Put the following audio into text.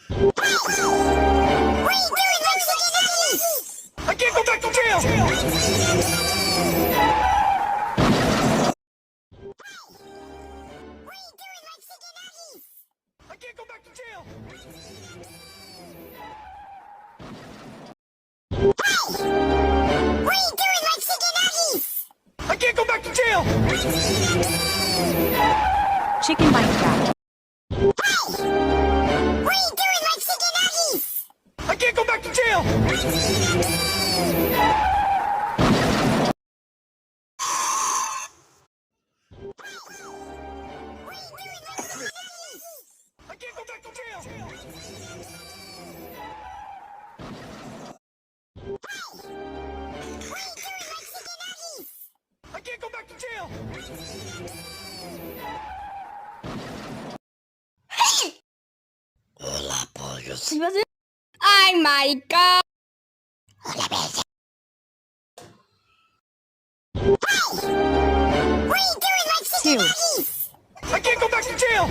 I can't go back to jail! I can't go back to jail! I can't go back to jail! Chicken Minecraft. I can't go back to jail! I can't go back to jail! I can't go back to jail! Hola, pollos. Ay, marica. Hola, bella. Two. I can't go back to jail!